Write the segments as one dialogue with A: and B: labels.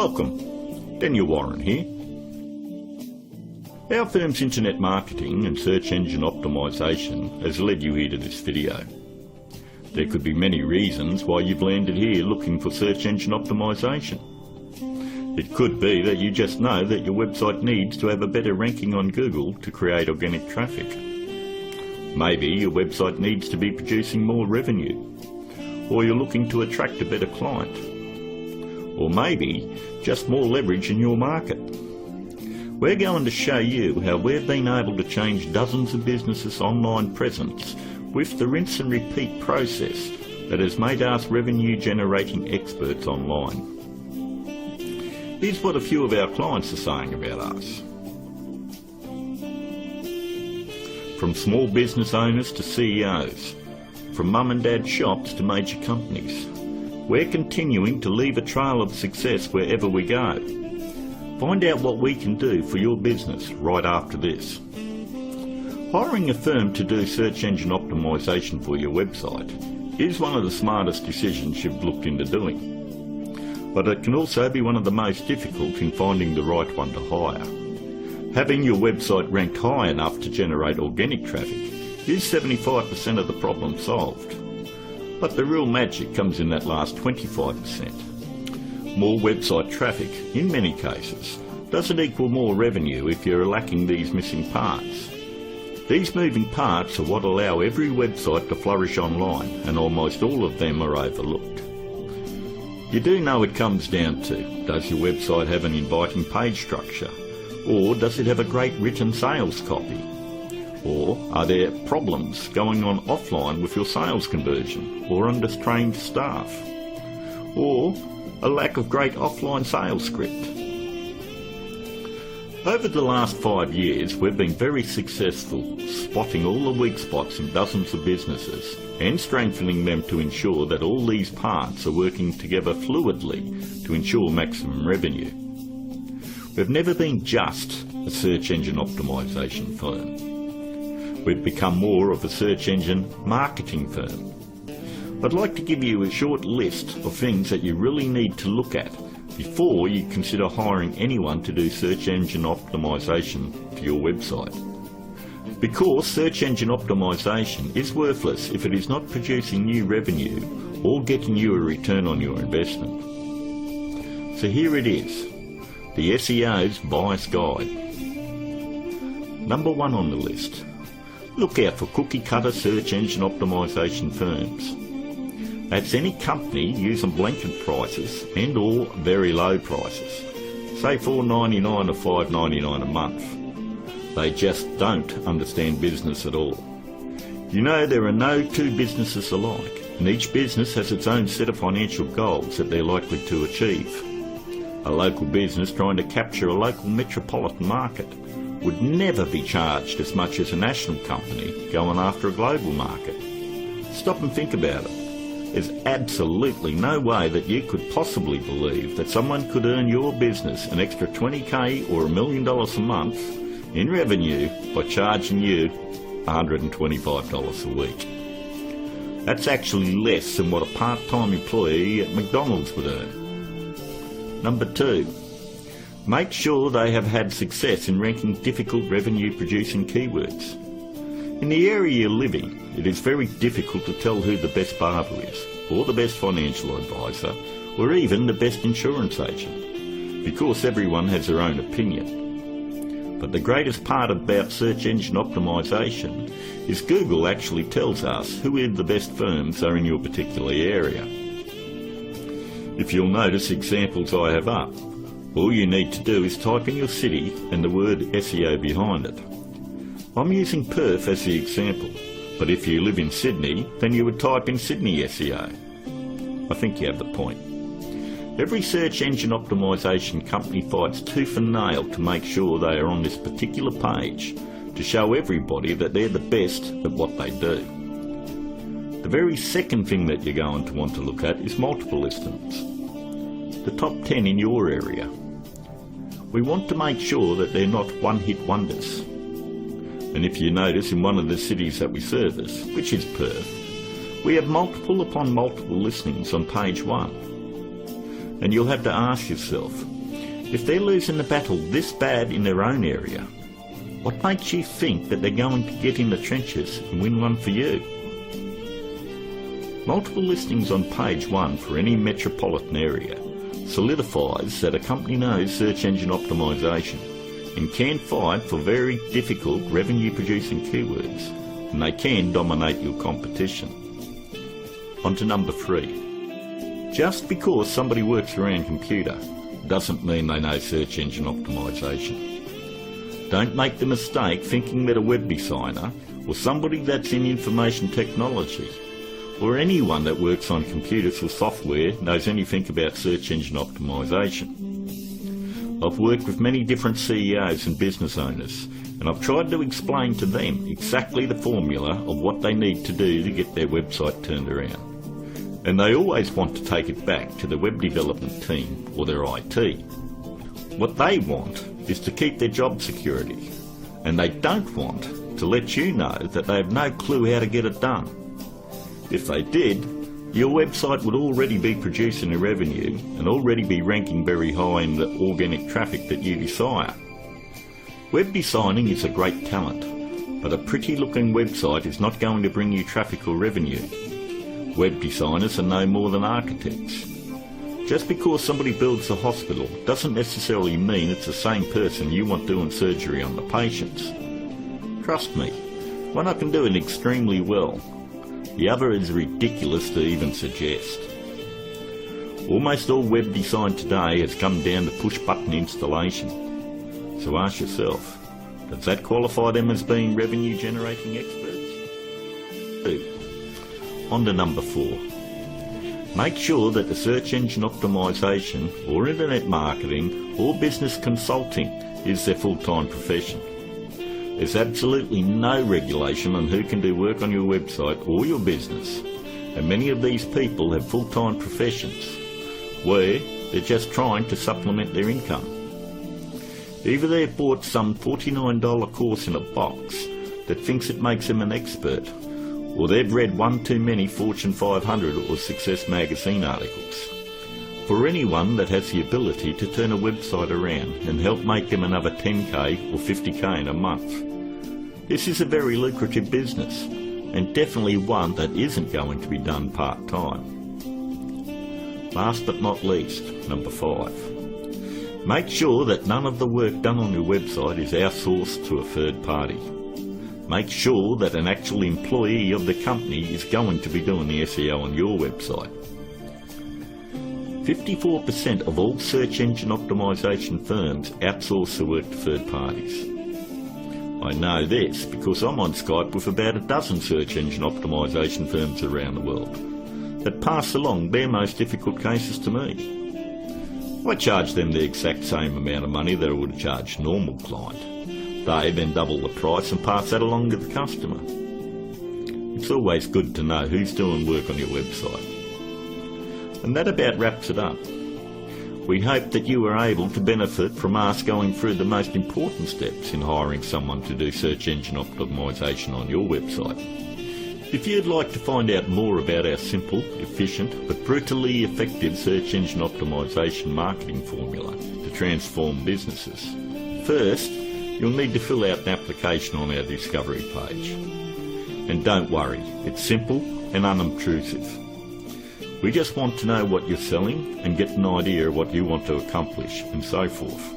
A: Welcome, Daniel Warren here. Our firm's internet marketing and search engine optimisation has led you here to this video. There could be many reasons why you've landed here looking for search engine optimisation. It could be that you just know that your website needs to have a better ranking on Google to create organic traffic. Maybe your website needs to be producing more revenue, or you're looking to attract a better client, or maybe just more leverage in your market. We're going to show you how we've been able to change dozens of businesses' online presence with the rinse and repeat process that has made us revenue generating experts online. Here's what a few of our clients are saying about us. From small business owners to CEOs, from mum and dad shops to major companies, we're continuing to leave a trail of success wherever we go. Find out what we can do for your business right after this. Hiring a firm to do search engine optimisation for your website is one of the smartest decisions you've looked into doing. But it can also be one of the most difficult in finding the right one to hire. Having your website ranked high enough to generate organic traffic is 75% of the problem solved. But the real magic comes in that last 25%. More website traffic, in many cases, doesn't equal more revenue if you're lacking these missing parts. These moving parts are what allow every website to flourish online, and almost all of them are overlooked. You do know it comes down to, does your website have an inviting page structure? Or does it have a great written sales copy? Or are there problems going on offline with your sales conversion, or undertrained staff? Or a lack of great offline sales script? Over the last 5 years, we've been very successful spotting all the weak spots in dozens of businesses and strengthening them to ensure that all these parts are working together fluidly to ensure maximum revenue. We've never been just a search engine optimisation firm. We've become more of a search engine marketing firm. I'd like to give you a short list of things that you really need to look at before you consider hiring anyone to do search engine optimisation for your website. Because search engine optimisation is worthless if it is not producing new revenue or getting you a return on your investment. So here it is, the SEO's Bias Guide. Number 1 on the list. Look out for cookie-cutter search engine optimisation firms. That's any company using blanket prices and or very low prices, say $4.99 or $5.99 a month. They just don't understand business at all. You know, there are no two businesses alike, and each business has its own set of financial goals that they're likely to achieve. A local business trying to capture a local metropolitan market would never be charged as much as a national company going after a global market. Stop and think about it. There's absolutely no way that you could possibly believe that someone could earn your business an extra $20,000 or $1 million a month in revenue by charging you $125 a week. That's actually less than what a part-time employee at McDonald's would earn. Number 2. Make sure they have had success in ranking difficult revenue-producing keywords. In the area you live in, it is very difficult to tell who the best barber is, or the best financial advisor, or even the best insurance agent, because everyone has their own opinion. But the greatest part about search engine optimisation is Google actually tells us who the best firms are in your particular area. If you'll notice examples I have up, all you need to do is type in your city and the word SEO behind it. I'm using Perth as the example, but if you live in Sydney, then you would type in Sydney SEO. I think you have the point. Every search engine optimisation company fights tooth and nail to make sure they are on this particular page to show everybody that they're the best at what they do. The very second thing that you're going to want to look at is multiple listings. The top 10 in your area. We want to make sure that they're not one-hit wonders. And if you notice, in one of the cities that we service, which is Perth, we have multiple upon multiple listings on page 1. And you'll have to ask yourself, if they're losing the battle this bad in their own area, what makes you think that they're going to get in the trenches and win one for you? Multiple listings on page 1 for any metropolitan area solidifies that a company knows search engine optimization and can fight for very difficult revenue producing keywords, and they can dominate your competition. On to number 3. Just because somebody works around computer doesn't mean they know search engine optimization. Don't make the mistake thinking that a web designer or somebody that's in information technology or anyone that works on computers or software knows anything about search engine optimization. I've worked with many different CEOs and business owners, and I've tried to explain to them exactly the formula of what they need to do to get their website turned around. And they always want to take it back to the web development team or their IT. What they want is to keep their job security, and they don't want to let you know that they have no clue how to get it done. If they did, your website would already be producing a revenue and already be ranking very high in the organic traffic that you desire. Web designing is a great talent, but a pretty looking website is not going to bring you traffic or revenue. Web designers are no more than architects. Just because somebody builds a hospital doesn't necessarily mean it's the same person you want doing surgery on the patients. Trust me, one I can do it extremely well. The other is ridiculous to even suggest. Almost all web design today has come down to push-button installation. So ask yourself, does that qualify them as being revenue-generating experts? 2. On to number 4. Make sure that the search engine optimization or internet marketing or business consulting is their full-time profession. There's absolutely no regulation on who can do work on your website or your business, and many of these people have full-time professions where they're just trying to supplement their income. Either they've bought some $49 course in a box that thinks it makes them an expert, or they've read one too many Fortune 500 or Success magazine articles. For anyone that has the ability to turn a website around and help make them another 10k or 50k in a month, this is a very lucrative business, and definitely one that isn't going to be done part-time. Last but not least, number 5. Make sure that none of the work done on your website is outsourced to a third party. Make sure that an actual employee of the company is going to be doing the SEO on your website. 54% of all search engine optimization firms outsource the work to third parties. I know this because I'm on Skype with about a dozen search engine optimization firms around the world that pass along their most difficult cases to me. I charge them the exact same amount of money that I would charge a normal client. They then double the price and pass that along to the customer. It's always good to know who's doing work on your website. And that about wraps it up. We hope that you were able to benefit from us going through the most important steps in hiring someone to do search engine optimization on your website. If you'd like to find out more about our simple, efficient but brutally effective search engine optimization marketing formula to transform businesses, first you'll need to fill out an application on our discovery page. And don't worry, it's simple and unobtrusive. We just want to know what you're selling and get an idea of what you want to accomplish and so forth.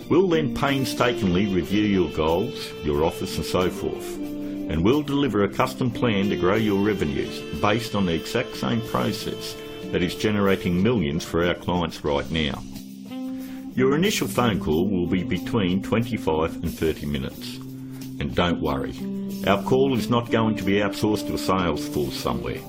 A: We'll then painstakingly review your goals, your offers and so forth, and we'll deliver a custom plan to grow your revenues based on the exact same process that is generating millions for our clients right now. Your initial phone call will be between 25 and 30 minutes. And don't worry, our call is not going to be outsourced to a sales force somewhere.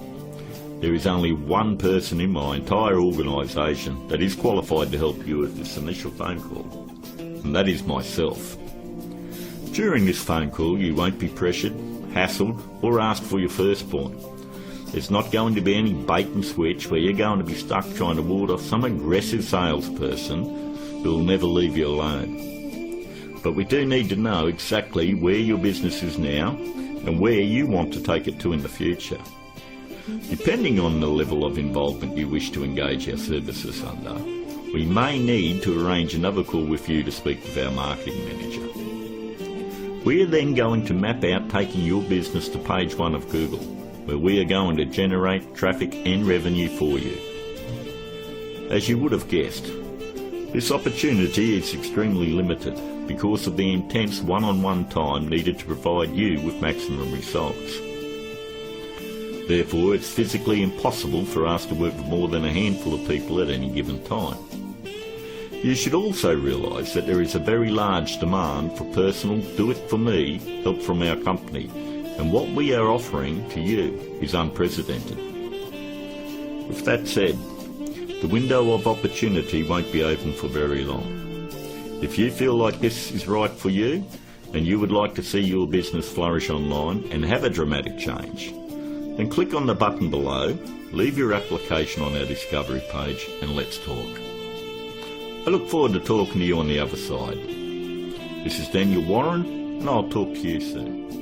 A: There is only one person in my entire organisation that is qualified to help you with this initial phone call, and that is myself. During this phone call you won't be pressured, hassled or asked for your firstborn. There's not going to be any bait and switch where you're going to be stuck trying to ward off some aggressive salesperson who will never leave you alone. But we do need to know exactly where your business is now and where you want to take it to in the future. Depending on the level of involvement you wish to engage our services under, we may need to arrange another call with you to speak with our marketing manager. We are then going to map out taking your business to page 1 of Google, where we are going to generate traffic and revenue for you. As you would have guessed, this opportunity is extremely limited because of the intense one-on-one time needed to provide you with maximum results. Therefore, it's physically impossible for us to work with more than a handful of people at any given time. You should also realise that there is a very large demand for personal do-it-for-me help from our company, and what we are offering to you is unprecedented. With that said, the window of opportunity won't be open for very long. If you feel like this is right for you, and you would like to see your business flourish online and have a dramatic change, then click on the button below, leave your application on our discovery page, and let's talk. I look forward to talking to you on the other side. This is Daniel Warren, and I'll talk to you soon.